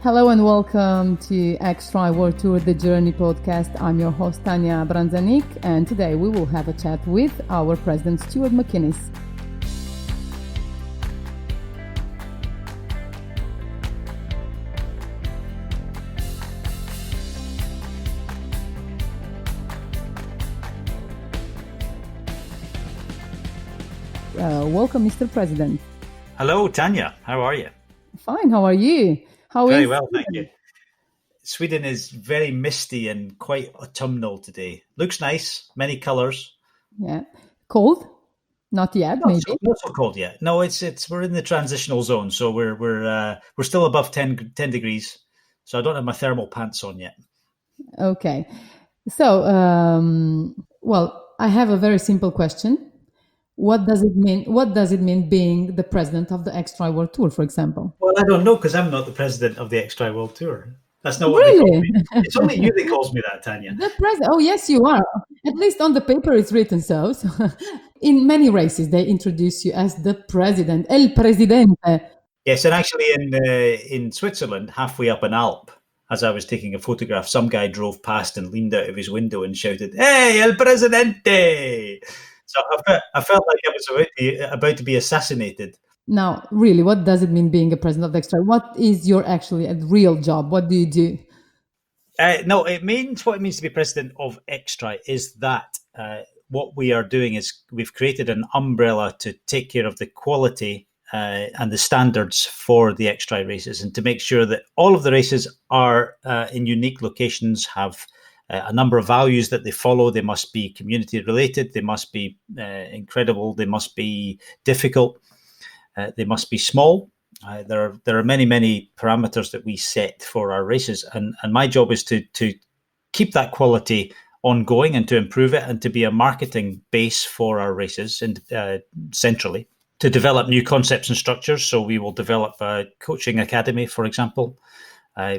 Hello and welcome to XTRI World Tour The Journey podcast. I'm your host Tania and today we will have a chat with our president Stuart McInnes. Welcome, Mr. President. Hello, Tania. How are you? Fine. How are you? Very well, thank you. Sweden is very misty and quite autumnal today. Looks nice, many colours. Yeah. Cold? Not yet, maybe. Not so cold yet. No, we're in the transitional zone, so we're still above 10 degrees. So I don't have my thermal pants on yet. Okay. So, I have a very simple question. What does it mean? What does it mean being the president of the XTRI World Tour, for example? Well, I don't know because I'm not the president of the XTRI World Tour. That's not what really? They call me. It's only you that calls me that, Tania. The president? Oh, yes, you are. At least on the paper it's written so. In many races, they introduce you as the president, El Presidente. Yes, and actually in Switzerland, halfway up an Alp, as I was taking a photograph, some guy drove past and leaned out of his window and shouted, "Hey, El Presidente!" So I felt like I was about to be assassinated. Now, really, what does it mean being a president of the XTRI? What is your actually a real job? What do you do? No, what it means to be president of XTRI is that what we are doing is we've created an umbrella to take care of the quality and the standards for the XTRI races, and to make sure that all of the races are in unique locations, have a number of values that they follow. They must be community related. They must be incredible. They must be difficult. They must be small. There are many parameters that we set for our races, and my job is to keep that quality ongoing and to improve it, and to be a marketing base for our races and centrally, to develop new concepts and structures. So we will develop a coaching academy, for example.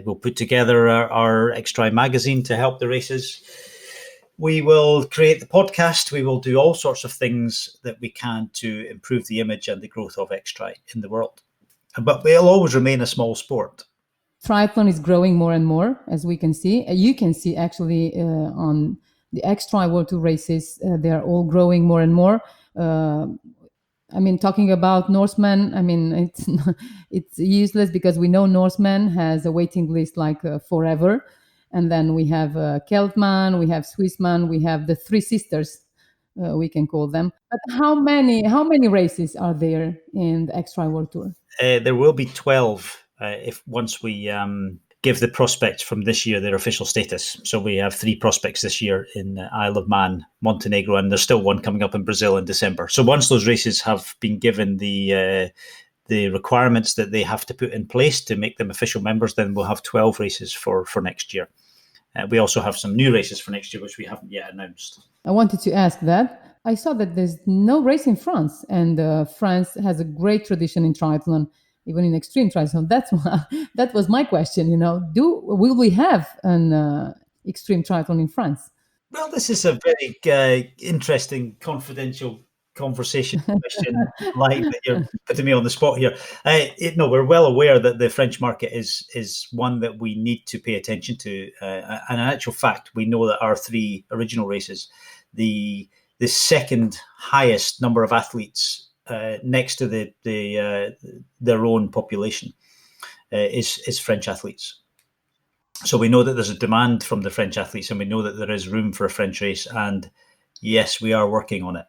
We'll put together our XTRI magazine to help the races. We will create the podcast. We will do all sorts of things that we can to improve the image and the growth of XTRI in the world. But we'll always remain a small sport. Triathlon is growing more and more, as we can see. You can see actually on the XTRI World Tour races, they are all growing more and more. Talking about Norseman, it's useless because we know Norseman has a waiting list like forever. And then we have Keltman, we have Swissman, we have the Three Sisters, we can call them. But how many races are there in the XTRI World Tour? There will be 12 once we give the prospects from this year their official status. So we have 3 prospects this year in Isle of Man, Montenegro, and there's still one coming up in Brazil in December. So once those races have been given the requirements that they have to put in place to make them official members, then we'll have 12 races for next year. We also have some new races for next year, which we haven't yet announced. I wanted to ask that. I saw that there's no race in France, and France has a great tradition in triathlon, even in extreme triathlon. That was my question. Will we have an extreme triathlon in France? Well, this is a very interesting, confidential conversation question, like that you're putting me on the spot here. We're well aware that the French market is one that we need to pay attention to. And in actual fact, we know that our 3 original races, the second highest number of athletes next to their own population is French athletes. So we know that there's a demand from the French athletes, and we know that there is room for a French race. And yes, we are working on it.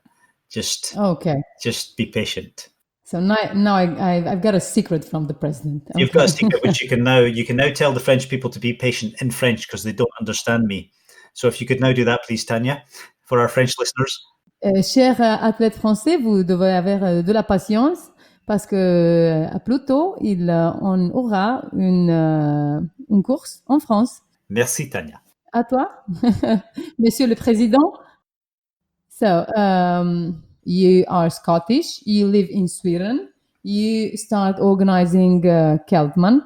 Just be patient. So now I've got a secret from the president. You've got a secret, which you can now tell the French people to be patient in French because they don't understand me. So if you could now do that, please, Tania, for our French listeners. Chers athlètes français, vous devez avoir de la patience parce que plus tôt, on aura une course en France. Merci, Tania. À toi, Monsieur le Président. So, you are Scottish, you live in Sweden, you start organizing Keltman,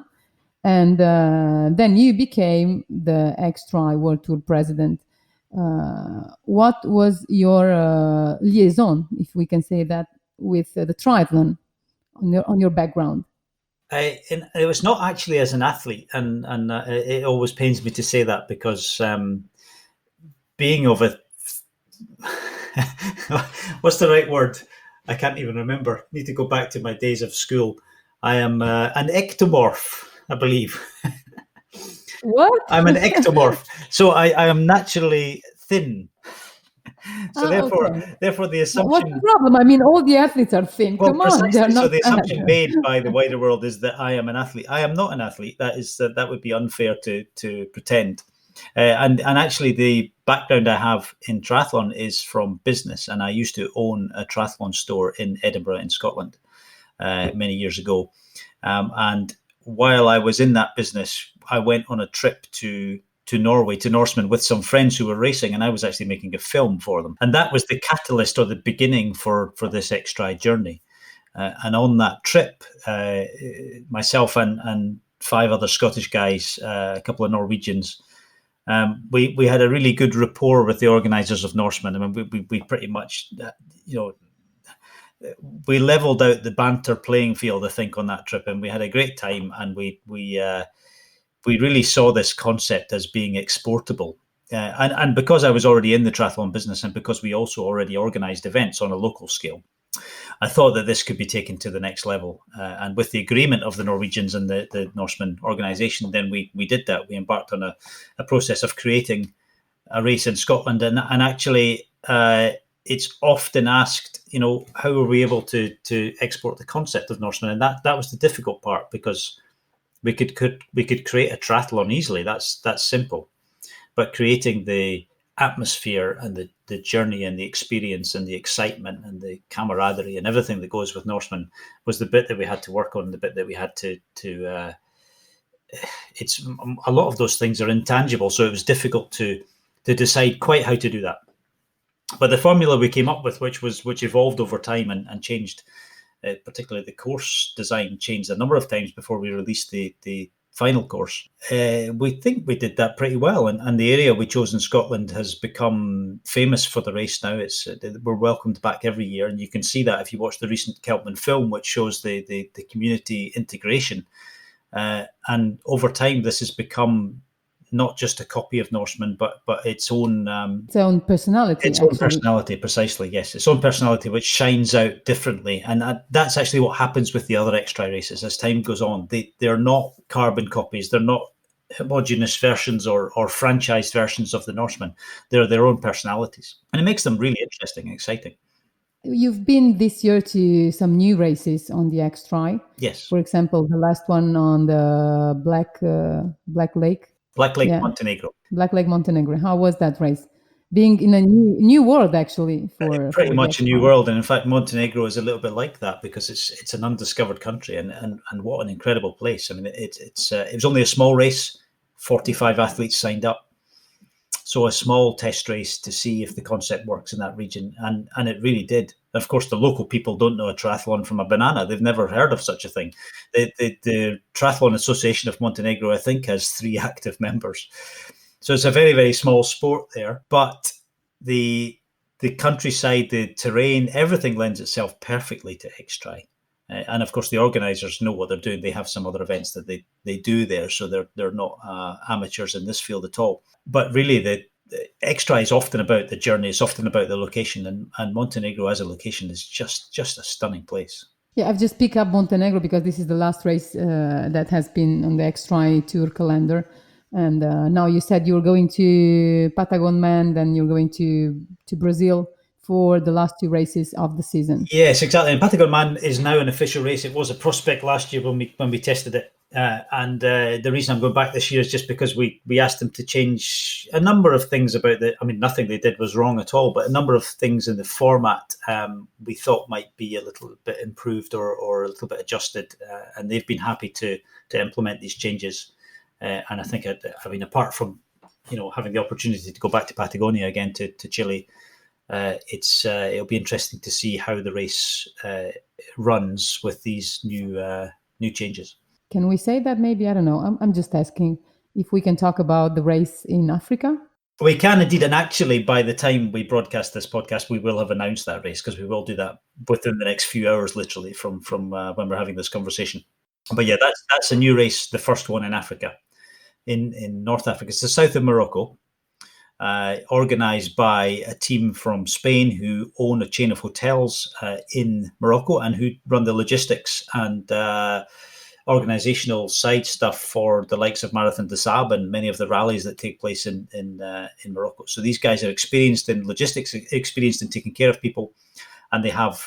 and then you became the XTRI World Tour president. What was your liaison, if we can say that, with the triathlon on your background? It was not actually as an athlete, and it always pains me to say that because being of a what's the right word? I can't even remember. Need to go back to my days of school. I am an ectomorph, I believe. What? I'm an ectomorph, so I am naturally thin. So Okay. therefore, the What's the assumption. problem? I mean, all the athletes are thin. Well, Come on, they're precisely. So not the fat. assumption made by the wider world is that I am an athlete. I am not an athlete. That would be unfair to pretend. And actually, the background I have in triathlon is from business, and I used to own a triathlon store in Edinburgh, in Scotland, many years ago. And while I was in that business, I went on a trip to Norway, to Norseman, with some friends who were racing, and I was actually making a film for them. And that was the catalyst or the beginning for this XTRI journey. And on that trip, myself and 5 other Scottish guys, a couple of Norwegians, we had a really good rapport with the organisers of Norseman. I mean, we pretty much, we levelled out the banter playing field, I think, on that trip, and we had a great time. And we really saw this concept as being exportable. And because I was already in the triathlon business, and because we also already organised events on a local scale, I thought that this could be taken to the next level. And with the agreement of the Norwegians and the Norseman organisation, then we did that. We embarked on a process of creating a race in Scotland. And actually, it's often asked, how are we able to export the concept of Norseman? And that was the difficult part, because we could create a triathlon easily. That's simple. But creating the atmosphere and the journey and the experience and the excitement and the camaraderie and everything that goes with Norseman was the bit that we had to work on, the bit that we had to it's a lot of those things are intangible, so it was difficult to decide quite how to do that. But the formula we came up with, which evolved over time and changed, particularly the course design changed a number of times before we released the final course. We think we did that pretty well, and the area we chose in Scotland has become famous for the race now. We're welcomed back every year, and you can see that if you watch the recent Keltman film, which shows the community integration. And over time, this has become not just a copy of Norseman, but its own personality. Its own personality, precisely, yes. Its own personality, which shines out differently. And that's actually what happens with the other XTRI races. As time goes on, they're not carbon copies. They're not homogeneous versions or franchised versions of the Norseman. They're their own personalities. And it makes them really interesting and exciting. You've been this year to some new races on the XTRI. Yes. For example, the last one on the Black Lake. Black Lake, yeah. Montenegro. Black Lake, Montenegro. How was that race? Being in a new world, actually. Pretty much a new world. And in fact, Montenegro is a little bit like that, because it's an undiscovered country, and what an incredible place. I mean, it was only a small race, 45 athletes signed up. So a small test race to see if the concept works in that region. And it really did. Of course, the local people don't know a triathlon from a banana. They've never heard of such a thing. The Triathlon Association of Montenegro, I think, has 3 active members. So it's a very, very small sport there. But the countryside, the terrain, everything lends itself perfectly to XTRI. And of course, the organisers know what they're doing. They have some other events that they do there, so they're not amateurs in this field at all. But really, the XTRI is often about the journey. It's often about the location, and Montenegro as a location is just a stunning place. Yeah, I've just picked up Montenegro because this is the last race that has been on the XTRI tour calendar. And now you said you're going to Patagon Man, then you're going to Brazil for the last 2 races of the season. Yes, exactly. And Patagon Man is now an official race. It was a prospect last year when we tested it. And the reason I'm going back this year is just because we asked them to change a number of things about nothing they did was wrong at all, but a number of things in the format we thought might be a little bit improved or a little bit adjusted. And they've been happy to implement these changes. And I think, apart from, having the opportunity to go back to Patagonia again, to Chile, it'll be interesting to see how the race runs with these new changes. Can we say that maybe? I don't know. I'm just asking if we can talk about the race in Africa. We can indeed, and actually, by the time we broadcast this podcast, we will have announced that race, because we will do that within the next few hours, literally from when we're having this conversation. But yeah, that's a new race, the first one in Africa, in North Africa. It's the south of Morocco, organised by a team from Spain who own a chain of hotels in Morocco and who run the logistics and organisational side stuff for the likes of Marathon des Sables and many of the rallies that take place in Morocco. So these guys are experienced in logistics, experienced in taking care of people, and they have.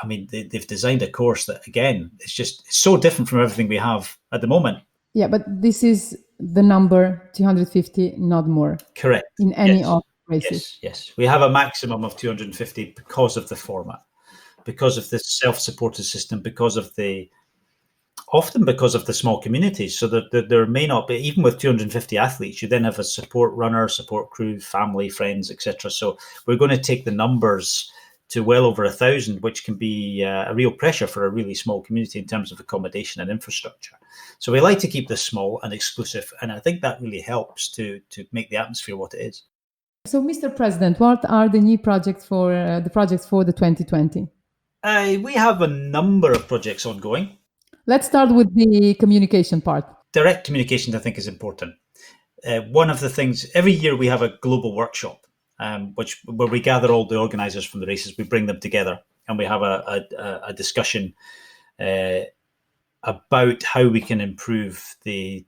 They've designed a course that, again, it's so different from everything we have at the moment. Yeah, but this is the number 250, not more. Correct. In any of races. Yes. We have a maximum of 250 because of the format, because of the self-supported system, often because of the small communities. So that there may not be, even with 250 athletes, you then have a support runner, support crew, family, friends, etc. So we're going to take the numbers to well over 1,000, which can be a real pressure for a really small community in terms of accommodation and infrastructure. So we like to keep this small and exclusive, and I think that really helps to make the atmosphere what it is. So, Mr. President, what are the new projects for the 2020? We have a number of projects ongoing. Let's start with the communication part. Direct communication, I think, is important. One of the things, every year we have a global workshop, where we gather all the organisers from the races, we bring them together, and we have a discussion about how we can improve the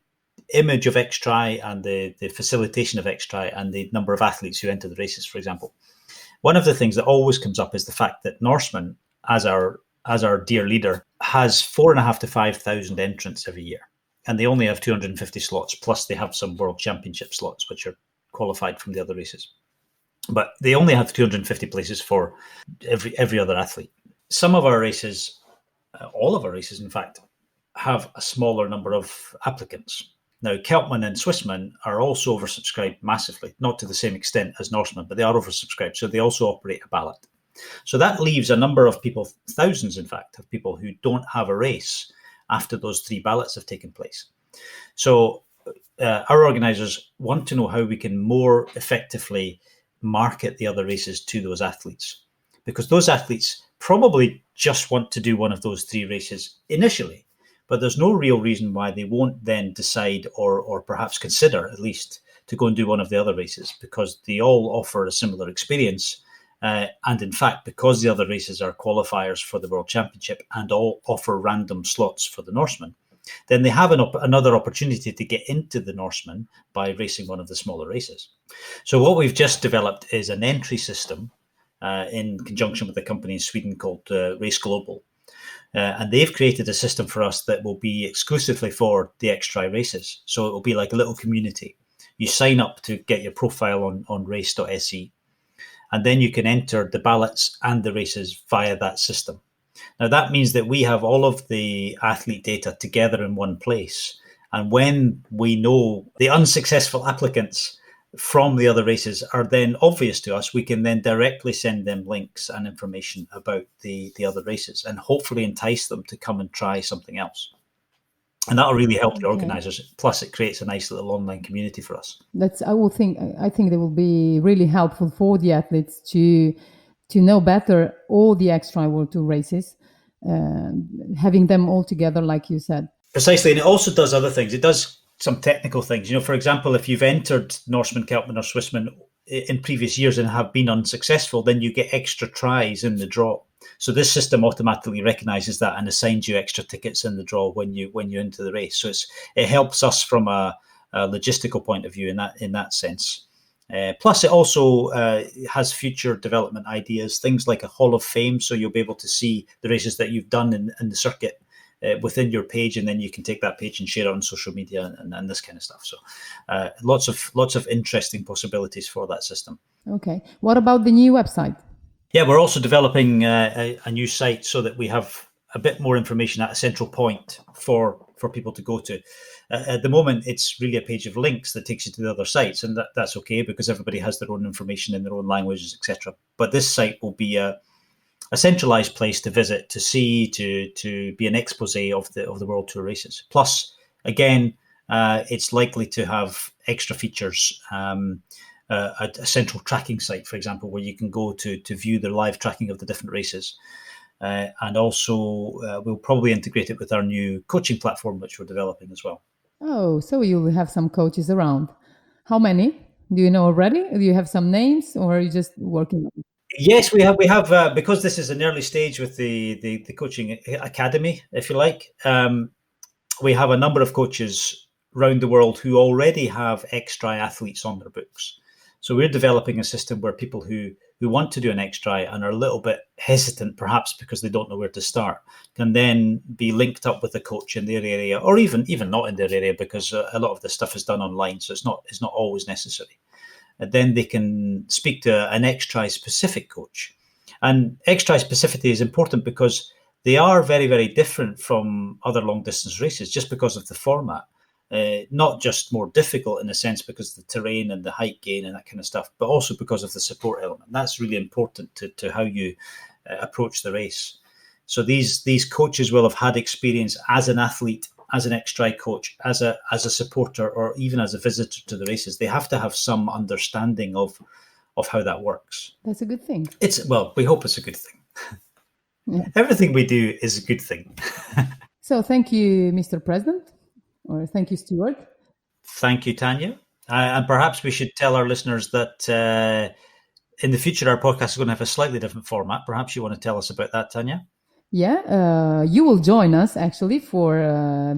image of XTRI and the facilitation of XTRI and the number of athletes who enter the races, for example. One of the things that always comes up is the fact that Norseman, as our dear leader, has 4,500 to 5,000 entrants every year, and they only have 250 slots, plus they have some World Championship slots, which are qualified from the other races. But they only have 250 places for every other athlete. Some of our races, all of our races, in fact, have a smaller number of applicants. Now, Keltman and Swissman are also oversubscribed massively, not to the same extent as Norseman, but they are oversubscribed, so they also operate a ballot. So that leaves a number of people, thousands, in fact, of people who don't have a race after those 3 ballots have taken place. So our organisers want to know how we can more effectively market the other races to those athletes, because those athletes probably just want to do one of those 3 races initially, but there's no real reason why they won't then decide or perhaps consider at least to go and do one of the other races, because they all offer a similar experience. And in fact, because the other races are qualifiers for the World Championship and all offer random slots for the Norseman, then they have another opportunity to get into the Norseman by racing one of the smaller races. So what we've just developed is an entry system in conjunction with a company in Sweden called Race Global. And they've created a system for us that will be exclusively for the XTRI races. So it will be like a little community. You sign up to get your profile on race.se, and then you can enter the ballots and the races via that system. Now, that means that we have all of the athlete data together in one place. And when we know the unsuccessful applicants from the other races are then obvious to us, we can then directly send them links and information about the other races and hopefully entice them to come and try something else. And that'll really help the organisers. Plus, it creates a nice little online community for us. I think that will be really helpful for the athletes to know better all the XTRI World Tour races, having them all together, like you said. Precisely, and it also does other things. It does some technical things. For example, if you've entered Norseman, Keltman or Swissman in previous years and have been unsuccessful, then you get extra tries in the draw. So this system automatically recognises that and assigns you extra tickets in the draw when you enter the race. So it helps us from a logistical point of view in that sense. Plus, it also has future development ideas, things like a Hall of Fame. So you'll be able to see the races that you've done in the circuit within your page, and then you can take that page and share it on social media and this kind of stuff. So lots of interesting possibilities for that system. Okay. What about the new website? Yeah, we're also developing a new site so that we have a bit more information at a central point for people to go to. At the moment, it's really a page of links that takes you to the other sites, and that's okay because everybody has their own information in their own languages, etc. But this site will be a centralized place to visit, to see, to be an expose of the World Tour races. Plus, again, it's likely to have extra features. A central tracking site, for example, where you can go to view the live tracking of the different races. And also we'll probably integrate it with our new coaching platform, which we're developing as well. Oh, so you'll have some coaches around. How many? Do you know already? Do you have some names, or are you just working on it? Yes, we have. We have because this is an early stage with the coaching academy, if you like. We have a number of coaches around the world who already have XTRI athletes on their books. So we're developing a system where people who want to do an XTRI and are a little bit hesitant, perhaps because they don't know where to start, can then be linked up with a coach in their area, or even not in their area, because a lot of this stuff is done online, so it's not always necessary. And then they can speak to an XTRI specific coach. And XTRI specificity is important because they are very, very different from other long distance races just because of the format. Not just more difficult in a sense because of the terrain and the height gain and that kind of stuff, but also because of the support element. That's really important to how you approach the race. So these coaches will have had experience as an athlete, as an XTRI coach, as a supporter, or even as a visitor to the races. They have to have some understanding of how that works. That's a good thing. We hope it's a good thing. Yeah. Everything we do is a good thing. So thank you, Mr. President, or thank you, Stuart. Thank you, Tania. And perhaps we should tell our listeners that in the future, our podcast is going to have a slightly different format. Perhaps you want to tell us about that, Tania? Yeah, you will join us actually for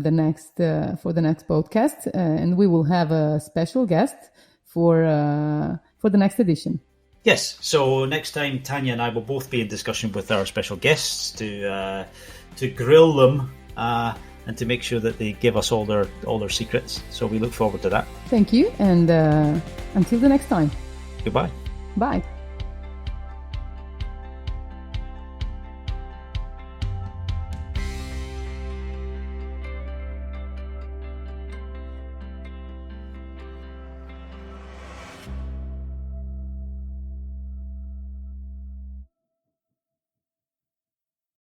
the next podcast, and we will have a special guest for the next edition. Yes. So next time, Tania and I will both be in discussion with our special guests to grill them and to make sure that they give us all their secrets. So we look forward to that. Thank you, and until the next time. Goodbye. Bye.